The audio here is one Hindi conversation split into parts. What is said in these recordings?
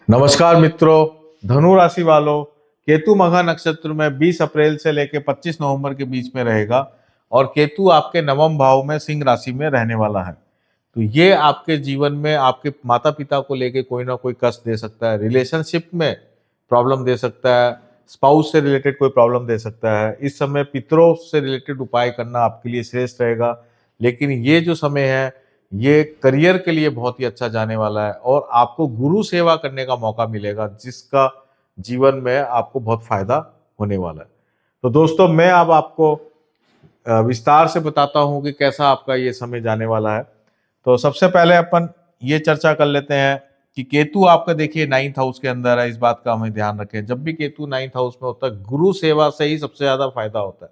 नमस्कार मित्रों, धनु राशि वालों, केतु मघा नक्षत्र में 20 अप्रैल से लेकर 25 नवंबर के बीच में रहेगा और केतु आपके नवम भाव में सिंह राशि में रहने वाला है। तो ये आपके जीवन में आपके माता पिता को लेके कोई ना कोई कष्ट दे सकता है, रिलेशनशिप में प्रॉब्लम दे सकता है, स्पाउस से रिलेटेड कोई प्रॉब्लम दे सकता है। इस समय पितरों से रिलेटेड उपाय करना आपके लिए श्रेष्ठ रहेगा। लेकिन ये जो समय है, ये करियर के लिए बहुत ही अच्छा जाने वाला है और आपको गुरु सेवा करने का मौका मिलेगा, जिसका जीवन में आपको बहुत फायदा होने वाला है। तो दोस्तों, मैं अब आपको विस्तार से बताता हूं कि कैसा आपका ये समय जाने वाला है। तो सबसे पहले अपन ये चर्चा कर लेते हैं कि केतु आपका देखिए 9th हाउस के अंदर है। इस बात का हमें ध्यान रखें, जब भी केतु 9th हाउस में होता है, गुरु सेवा से ही सबसे ज्यादा फायदा होता है।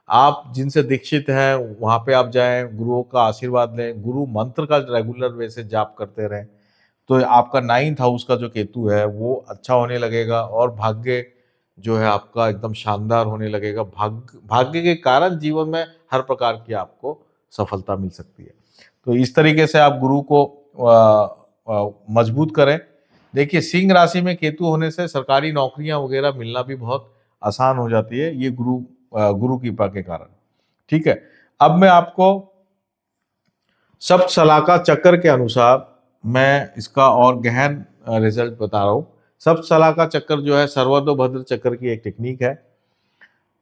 आप जिनसे दीक्षित हैं वहां पे आप जाएं, गुरुओं का आशीर्वाद लें, गुरु मंत्र का रेगुलर वे से जाप करते रहें, तो आपका 9th हाउस का जो केतु है वो अच्छा होने लगेगा और भाग्य जो है आपका एकदम शानदार होने लगेगा। भाग्य के कारण जीवन में हर प्रकार की आपको सफलता मिल सकती है। तो इस तरीके से आप गुरु को मजबूत करें। देखिए, सिंह राशि में केतु होने से सरकारी नौकरियां वगैरह मिलना भी बहुत आसान हो जाती है, ये गुरु कृपा के कारण। ठीक है, अब मैं आपको सप्त सलाह का चक्र के अनुसार मैं इसका और गहन रिजल्ट बता रहा हूँ। सप्त सलाह का चक्र जो है सर्वतोभद्र चक्र की एक टेक्निक है।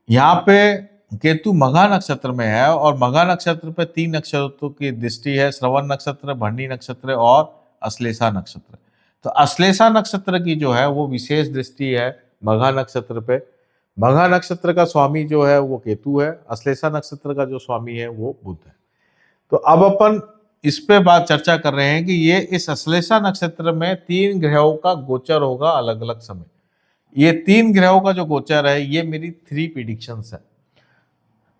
यहाँ पे केतु मघा नक्षत्र में है और मघा नक्षत्र पे 3 नक्षत्रों की दृष्टि है, श्रवण नक्षत्र, भरणी नक्षत्र और अश्लेषा नक्षत्र। तो अश्लेषा नक्षत्र की जो है वो विशेष दृष्टि है मघा नक्षत्र पे। मघा नक्षत्र का स्वामी जो है वो केतु है, अश्लेषा नक्षत्र का जो स्वामी है वो बुध है। तो अब अपन इस पे बात चर्चा कर रहे हैं कि ये इस अश्लेषा नक्षत्र में 3 ग्रहों का गोचर होगा अलग अलग समय। ये 3 ग्रहों का जो गोचर है, ये मेरी 3 प्रिडिक्शंस है।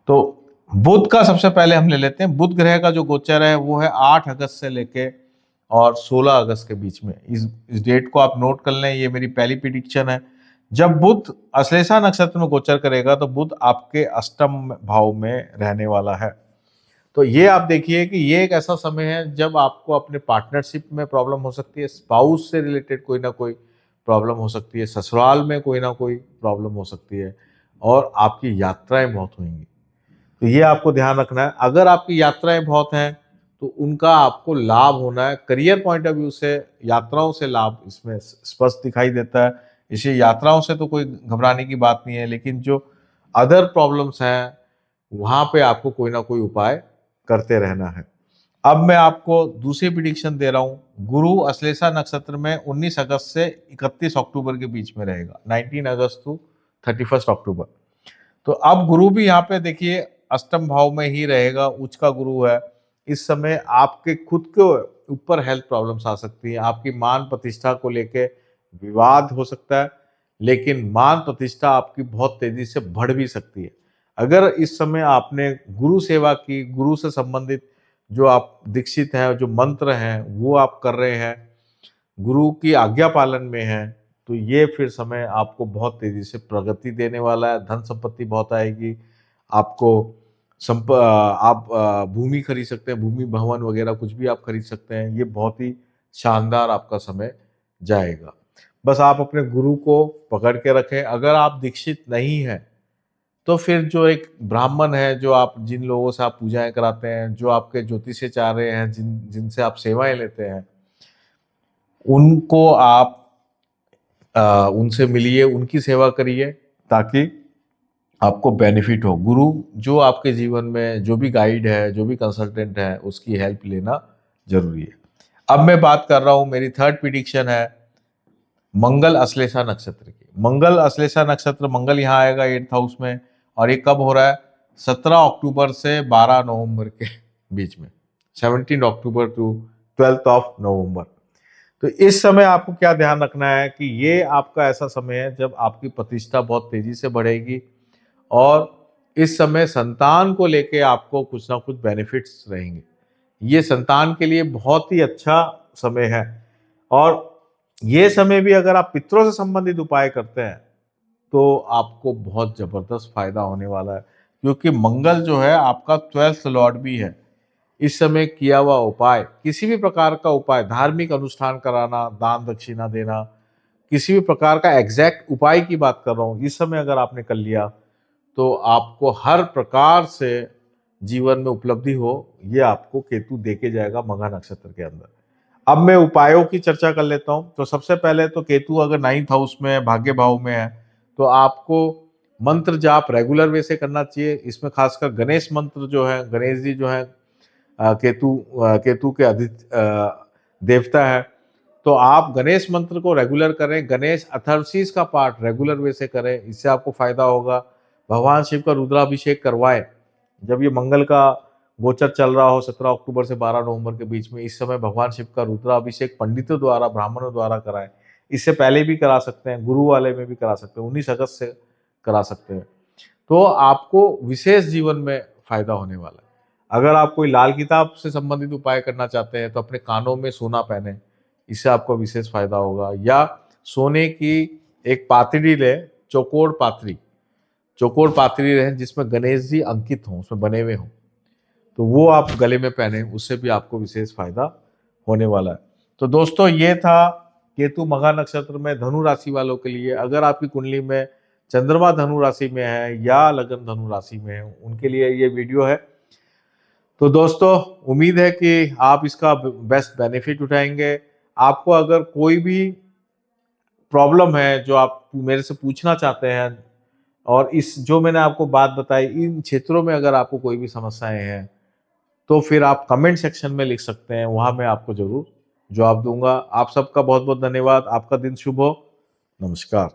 तो बुध का सबसे पहले हम ले लेते हैं। बुध ग्रह का जो गोचर है वो है 8 अगस्त से लेके और 16 अगस्त के बीच में। इस डेट को आप नोट कर लें, ये मेरी पहली प्रिडिक्शन है। जब बुध अश्लेषा नक्षत्र में गोचर करेगा तो बुध आपके अष्टम भाव में रहने वाला है। तो ये आप देखिए कि ये एक ऐसा समय है जब आपको अपने पार्टनरशिप में प्रॉब्लम हो सकती है, स्पाउस से रिलेटेड कोई ना कोई प्रॉब्लम हो सकती है, ससुराल में कोई ना कोई प्रॉब्लम हो सकती है और आपकी यात्राएं बहुत होंगी। तो ये आपको ध्यान रखना है। अगर आपकी यात्राएं बहुत हैं तो उनका आपको लाभ होना है। करियर पॉइंट ऑफ व्यू से यात्राओं से लाभ इसमें स्पष्ट दिखाई देता है। इसे यात्राओं से तो कोई घबराने की बात नहीं है, लेकिन जो अदर प्रॉब्लम्स हैं वहां पे आपको कोई ना कोई उपाय करते रहना है। अब मैं आपको दूसरी प्रिडिक्शन दे रहा हूं। गुरु अश्लेषा नक्षत्र में 19 अगस्त से 31 अक्टूबर के बीच में रहेगा, 19 अगस्त टू 31 अक्टूबर। तो अब गुरु भी यहाँ पे देखिए अष्टम भाव में ही रहेगा, उच्च का गुरु है। इस समय आपके खुद के ऊपर हेल्थ प्रॉब्लम्स आ सकती हैं, आपकी मान प्रतिष्ठा को लेके विवाद हो सकता है, लेकिन मान प्रतिष्ठा आपकी बहुत तेजी से बढ़ भी सकती है। अगर इस समय आपने गुरु सेवा की, गुरु से संबंधित जो आप दीक्षित हैं, जो मंत्र हैं वो आप कर रहे हैं, गुरु की आज्ञा पालन में हैं, तो ये फिर समय आपको बहुत तेजी से प्रगति देने वाला है। धन संपत्ति बहुत आएगी आपको। आप भूमि खरीद सकते हैं, भूमि भवन वगैरह कुछ भी आप खरीद सकते हैं। ये बहुत ही शानदार आपका समय जाएगा। बस आप अपने गुरु को पकड़ के रखें। अगर आप दीक्षित नहीं हैं तो फिर जो एक ब्राह्मण है, जो आप जिन लोगों से आप पूजाएं कराते हैं, जो आपके ज्योतिषाचार्य हैं, जिनसे आप सेवाएं लेते हैं, उनको आप उनसे मिलिए, उनकी सेवा करिए ताकि आपको बेनिफिट हो। गुरु जो आपके जीवन में जो भी गाइड है, जो भी कंसल्टेंट है, उसकी हेल्प लेना जरूरी है। अब मैं बात कर रहा हूं, मेरी थर्ड प्रिडिक्शन है मंगल अश्लेषा नक्षत्र की। मंगल अश्लेषा नक्षत्र, मंगल यहाँ आएगा 8th हाउस में और ये कब हो रहा है? 17 अक्टूबर से 12 नवंबर के बीच में, 17 अक्टूबर टू 12th ऑफ नवंबर। तो इस समय आपको क्या ध्यान रखना है कि ये आपका ऐसा समय है जब आपकी प्रतिष्ठा बहुत तेजी से बढ़ेगी और इस समय संतान को लेके आपको कुछ ना कुछ बेनिफिट्स रहेंगे। ये संतान के लिए बहुत ही अच्छा समय है और ये समय भी अगर आप पितरों से संबंधित उपाय करते हैं तो आपको बहुत जबरदस्त फायदा होने वाला है, क्योंकि मंगल जो है आपका 12th लॉर्ड भी है। इस समय किया हुआ उपाय, किसी भी प्रकार का उपाय, धार्मिक अनुष्ठान कराना, दान दक्षिणा देना, किसी भी प्रकार का एग्जैक्ट उपाय की बात कर रहा हूँ, इस समय अगर आपने कर लिया तो आपको हर प्रकार से जीवन में उपलब्धि हो, ये आपको केतु देके जाएगा मघा नक्षत्र के अंदर। अब मैं उपायों की चर्चा कर लेता हूं। तो सबसे पहले तो केतु अगर 9th हाउस में है, भाग्य भाव में है, तो आपको मंत्र जाप रेगुलर वे से करना चाहिए। इसमें खासकर गणेश मंत्र जो है, गणेश जी जो है केतु के देवता है, तो आप गणेश मंत्र को रेगुलर करें। गणेश अथर्वशीज का पाठ रेगुलर वे से करें, इससे आपको फायदा होगा। भगवान शिव का रुद्राभिषेक करवाएं जब ये मंगल का गोचर चल रहा हो 17 अक्टूबर से 12 नवंबर के बीच में। इस समय भगवान शिव का रुद्राभिषेक पंडितों द्वारा, ब्राह्मणों द्वारा कराएं। इससे पहले भी करा सकते हैं, गुरु वाले में भी करा सकते हैं, 19 अगस्त से करा सकते हैं। तो आपको विशेष जीवन में फायदा होने वाला है। अगर आप कोई लाल किताब से संबंधित उपाय करना चाहते हैं तो अपने कानों में सोना पहने, इससे आपको विशेष फायदा होगा। या सोने की एक पातड़ी ले, चौकोर पातड़ी रहे जिसमें गणेश जी अंकित हों, उसमें बने हुए हों, तो वो आप गले में पहने, उससे भी आपको विशेष फायदा होने वाला है। तो दोस्तों ये था केतु मघा नक्षत्र में धनु राशि वालों के लिए। अगर आपकी कुंडली में चंद्रमा धनु राशि में है या लगन धनु राशि में है, उनके लिए ये वीडियो है। तो दोस्तों उम्मीद है कि आप इसका बेस्ट बेनिफिट उठाएंगे। आपको अगर कोई भी प्रॉब्लम है जो आप मेरे से पूछना चाहते हैं, और इस जो मैंने आपको बात बताई, इन क्षेत्रों में अगर आपको कोई भी समस्याएं हैं तो फिर आप कमेंट सेक्शन में लिख सकते हैं, वहां मैं आपको जरूर जवाब दूंगा। आप सबका बहुत बहुत धन्यवाद। आपका दिन शुभ हो। नमस्कार।